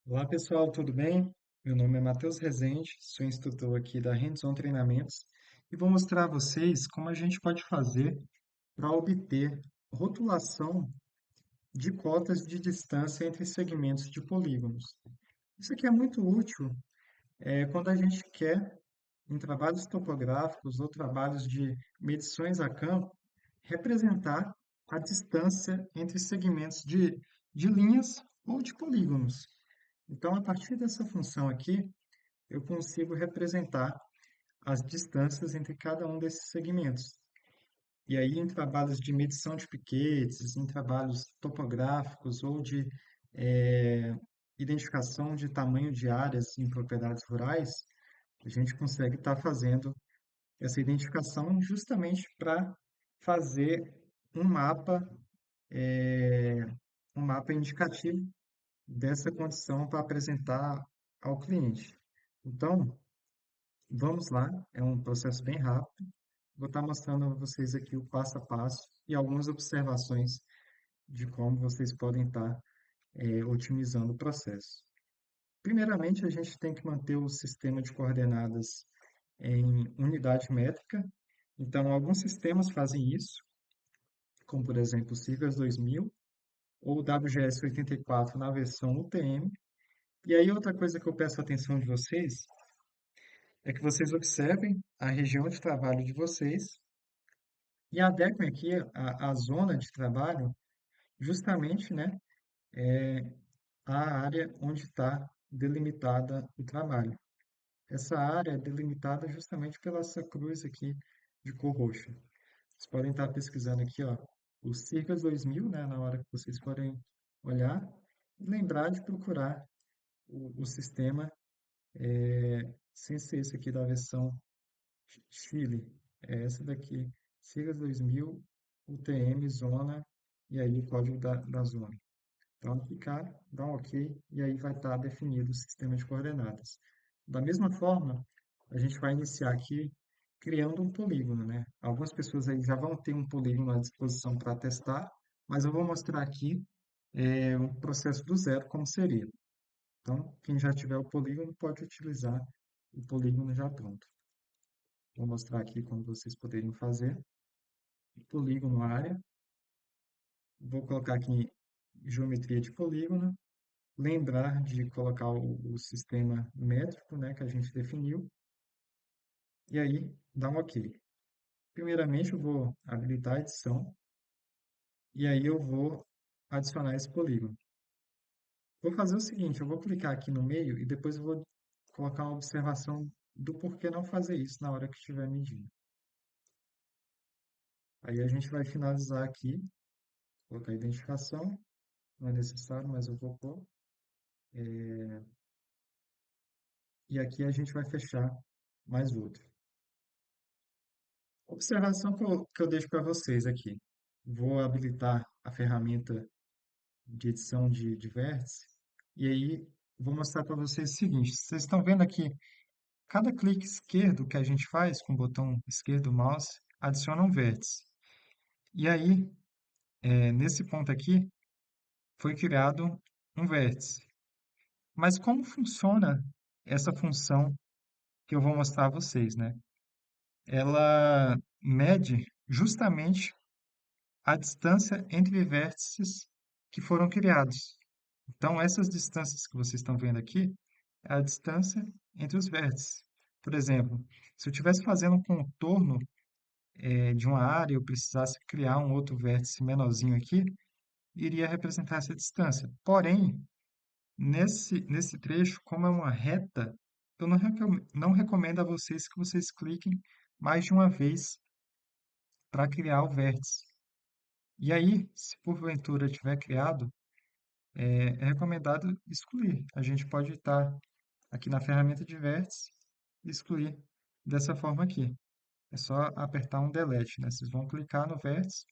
Olá pessoal, tudo bem? Meu nome é Matheus Rezende, sou instrutor aqui da Hands-on Treinamentos e vou mostrar a vocês como a gente pode fazer para obter rotulação de cotas de distância entre segmentos de polígonos. Isso aqui é muito útil quando a gente quer, em trabalhos topográficos ou trabalhos de medições a campo, representar a distância entre segmentos de linhas ou de polígonos. Então, a partir dessa função aqui, eu consigo representar as distâncias entre cada um desses segmentos. E aí, em trabalhos de medição de piquetes, em trabalhos topográficos ou de eh, identificação de tamanho de áreas em propriedades rurais, a gente consegue estar fazendo essa identificação justamente para fazer um mapa, eh, um mapa indicativo dessa condição para apresentar ao cliente. Então, vamos lá, é um processo bem rápido. Vou estar mostrando a vocês aqui o passo a passo e algumas observações de como vocês podem estar otimizando o processo. Primeiramente, a gente tem que manter o sistema de coordenadas em unidade métrica. Então, alguns sistemas fazem isso, como por exemplo o Sigas 2000 ou o WGS 84 na versão UTM. E aí, outra coisa que eu peço a atenção de vocês é que vocês observem a região de trabalho de vocês e adequem aqui a zona de trabalho justamente, né, à área onde está delimitada o trabalho. Essa área é delimitada justamente pela essa cruz aqui de cor roxa. Vocês podem estar pesquisando aqui, ó, o Circas 2000, né, na hora que vocês forem olhar, e lembrar de procurar o sistema sem ser esse aqui da versão Chile, é essa daqui, Sigas 2000, UTM, zona, e aí o código da zona. Então, clicar, dá um OK, e aí vai estar definido o sistema de coordenadas. Da mesma forma, a gente vai iniciar aqui criando um polígono, né? Algumas pessoas aí já vão ter um polígono à disposição para testar, mas eu vou mostrar aqui um processo do zero, como seria. Então, quem já tiver o polígono pode utilizar o polígono já pronto. Vou mostrar aqui como vocês poderiam fazer. Polígono área. Vou colocar aqui geometria de polígono. Lembrar de colocar o sistema métrico, né, que a gente definiu. E aí, dá um OK. Primeiramente, eu vou habilitar a edição. E aí, eu vou adicionar esse polígono. Vou fazer o seguinte, eu vou clicar aqui no meio e depois eu vou colocar uma observação do porquê não fazer isso na hora que estiver medindo. Aí a gente vai finalizar aqui, colocar a identificação. Não é necessário, mas eu vou pôr. E aqui a gente vai fechar mais outro. Observação que eu deixo para vocês aqui. Vou habilitar a ferramenta de edição de vértice. E aí vou mostrar para vocês o seguinte. Vocês estão vendo aqui, cada clique esquerdo que a gente faz com o botão esquerdo do mouse, adiciona um vértice. E aí, nesse ponto aqui, foi criado um vértice. Mas como funciona essa função que eu vou mostrar a vocês, né? Ela mede justamente a distância entre vértices que foram criados. Então, essas distâncias que vocês estão vendo aqui é a distância entre os vértices. Por exemplo, se eu estivesse fazendo um contorno de uma área, eu precisasse criar um outro vértice menorzinho aqui, iria representar essa distância. Porém, nesse trecho, como é uma reta, eu não recomendo a vocês que vocês cliquem mais de uma vez para criar o vértice. E aí, se porventura tiver criado, é recomendado excluir. A gente pode estar aqui na ferramenta de vértice e excluir dessa forma aqui. É só apertar um delete, né? Vocês vão clicar no vértice,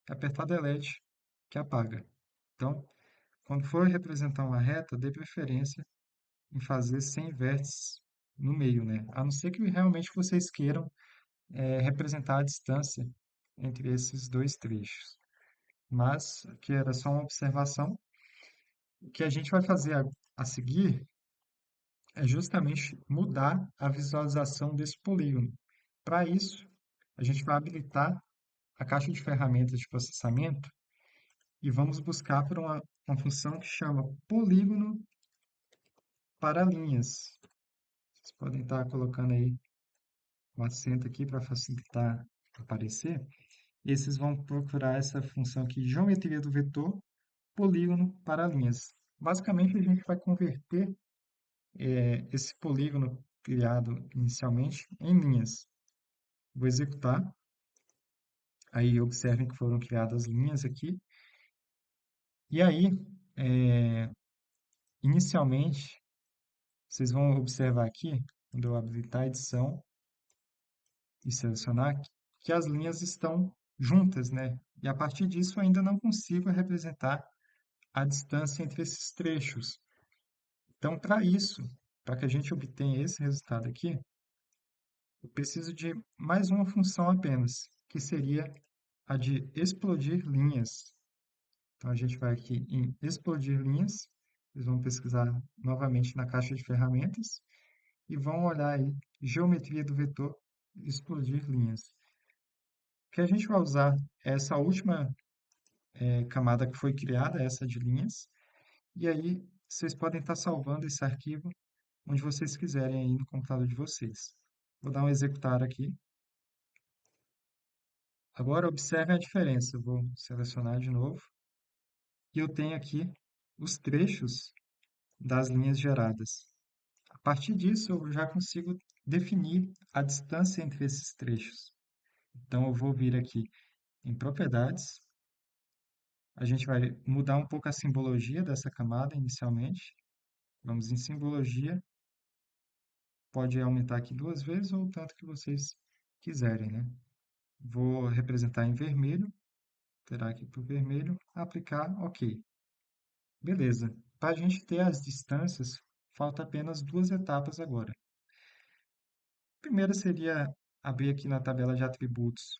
apertar delete, que apaga. Então, quando for representar uma reta, dê preferência em fazer sem vértices no meio, né? A não ser que realmente vocês queiram representar a distância entre esses dois trechos. Mas, que era só uma observação. O que a gente vai fazer a seguir é justamente mudar a visualização desse polígono. Para isso, a gente vai habilitar a caixa de ferramentas de processamento e vamos buscar por uma função que chama polígono para linhas. Vocês podem estar colocando aí um acento aqui para facilitar aparecer. E vocês vão procurar essa função aqui, geometria do vetor, polígono para linhas. Basicamente, a gente vai converter esse polígono criado inicialmente em linhas. Vou executar. Aí observem que foram criadas linhas aqui. E aí, é, inicialmente, vocês vão observar aqui, quando eu habilitar a edição e selecionar, que as linhas estão juntas, né? E a partir disso, eu ainda não consigo representar a distância entre esses trechos. Então, para isso, para que a gente obtenha esse resultado aqui, eu preciso de mais uma função apenas, que seria a de explodir linhas. Então, a gente vai aqui em explodir linhas, vocês vão pesquisar novamente na caixa de ferramentas e vão olhar aí geometria do vetor, explodir linhas. O que a gente vai usar é essa última camada que foi criada, essa de linhas, e aí vocês podem estar salvando esse arquivo onde vocês quiserem aí no computador de vocês. Vou dar um executar aqui. Agora observe a diferença. Eu vou selecionar de novo. E eu tenho aqui os trechos das linhas geradas. A partir disso, eu já consigo definir a distância entre esses trechos. Então, eu vou vir aqui em propriedades. A gente vai mudar um pouco a simbologia dessa camada inicialmente. Vamos em simbologia. Pode aumentar aqui duas vezes ou o tanto que vocês quiserem, né? Vou representar em vermelho. Terá aqui para o vermelho. Aplicar, ok. Beleza. Para a gente ter as distâncias, falta apenas duas etapas agora. A primeira seria abrir aqui na tabela de atributos,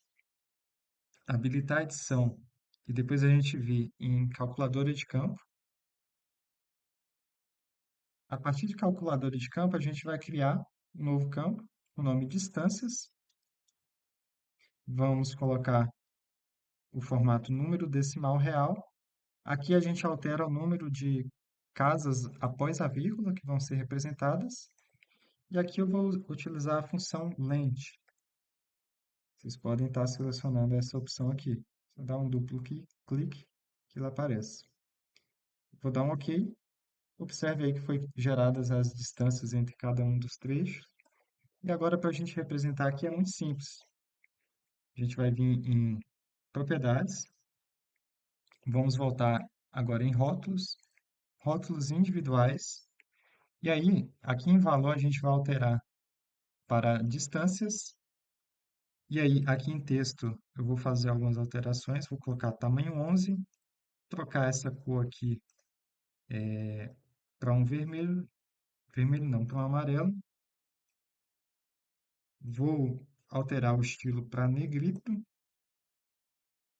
habilitar a edição e depois a gente vir em calculadora de campo. A partir de calculadora de campo, a gente vai criar um novo campo, o nome distâncias. Vamos colocar o formato número decimal real. Aqui a gente altera o número de casas após a vírgula que vão ser representadas. E aqui eu vou utilizar a função lent. Vocês podem estar selecionando essa opção aqui. Só dá um duplo clique que ela aparece. Vou dar um OK. Observe aí que foi geradas as distâncias entre cada um dos trechos. E agora, para a gente representar aqui, é muito simples. A gente vai vir em propriedades. Vamos voltar agora em rótulos, rótulos individuais. E aí, aqui em valor, a gente vai alterar para distâncias. E aí, aqui em texto, eu vou fazer algumas alterações. Vou colocar tamanho 11, trocar essa cor aqui para um vermelho, vermelho não, para um amarelo. Vou alterar o estilo para negrito.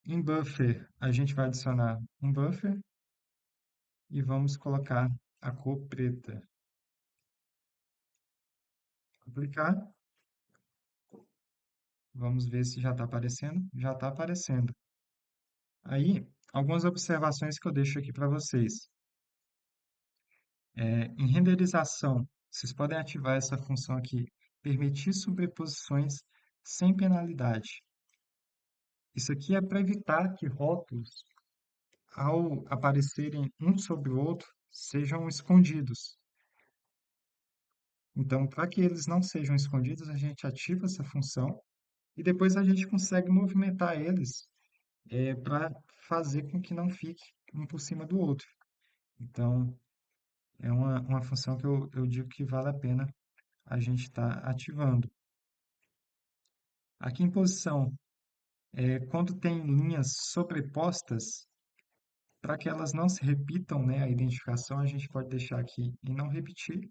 Em buffer, a gente vai adicionar um buffer e vamos colocar a cor preta. Aplicar. Vamos ver se já está aparecendo. Já está aparecendo. Aí, algumas observações que eu deixo aqui para vocês. Em renderização, vocês podem ativar essa função aqui, permitir sobreposições sem penalidade. Isso aqui é para evitar que rótulos, ao aparecerem um sobre o outro, sejam escondidos. Então, para que eles não sejam escondidos, a gente ativa essa função e depois a gente consegue movimentar eles para fazer com que não fique um por cima do outro. Então, é uma função que eu digo que vale a pena a gente estar ativando. Aqui em posição, quando tem linhas sobrepostas, para que elas não se repitam, né, a identificação, a gente pode deixar aqui em não repetir.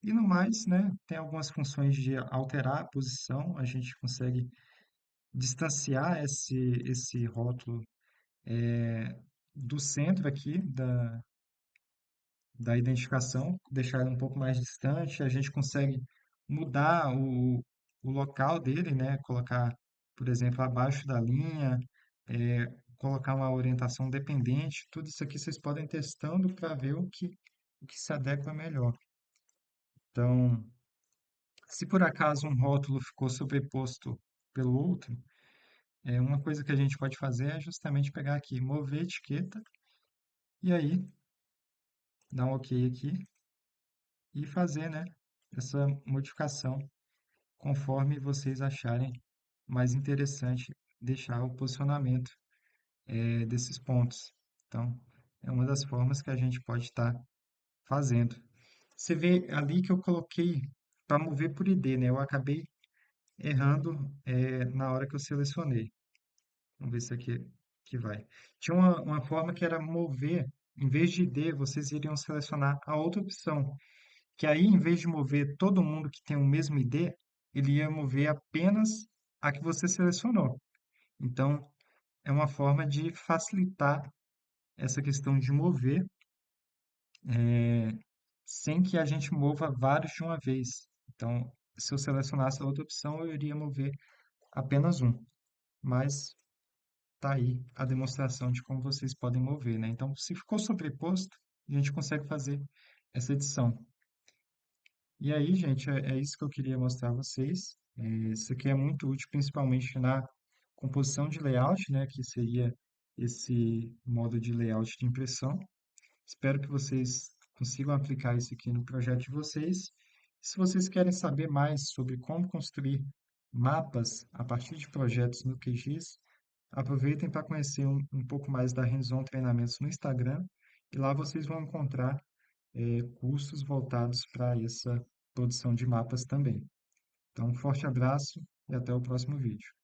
E no mais, né, tem algumas funções de alterar a posição, a gente consegue distanciar esse rótulo do centro aqui da identificação, deixar ele um pouco mais distante, a gente consegue mudar o local dele, né? Colocar, por exemplo, abaixo da linha, colocar uma orientação dependente, tudo isso aqui vocês podem ir testando para ver o que se adequa melhor. Então, se por acaso um rótulo ficou sobreposto pelo outro, uma coisa que a gente pode fazer é justamente pegar aqui, mover etiqueta, e aí dar um OK aqui e fazer, né, essa modificação conforme vocês acharem mais interessante deixar o posicionamento desses pontos. Então, é uma das formas que a gente pode estar fazendo. Você vê ali que eu coloquei para mover por ID, né? Eu acabei errando na hora que eu selecionei. Vamos ver se aqui que vai. Tinha uma forma que era mover, em vez de ID, vocês iriam selecionar a outra opção, que aí, em vez de mover todo mundo que tem o mesmo ID, ele ia mover apenas a que você selecionou. Então, é uma forma de facilitar essa questão de mover, eh, sem que a gente mova vários de uma vez. Então, se eu selecionasse a outra opção, eu iria mover apenas um. Mas tá aí a demonstração de como vocês podem mover, né? Então, se ficou sobreposto, a gente consegue fazer essa edição. E aí, gente, é isso que eu queria mostrar a vocês. Isso aqui é muito útil, principalmente na composição de layout, né? Que seria esse modo de layout de impressão. Espero que vocês consigam aplicar isso aqui no projeto de vocês. Se vocês querem saber mais sobre como construir mapas a partir de projetos no QGIS, aproveitem para conhecer um pouco mais da Hands-on Treinamentos no Instagram e lá vocês vão encontrar cursos voltados para essa produção de mapas também. Então, um forte abraço e até o próximo vídeo.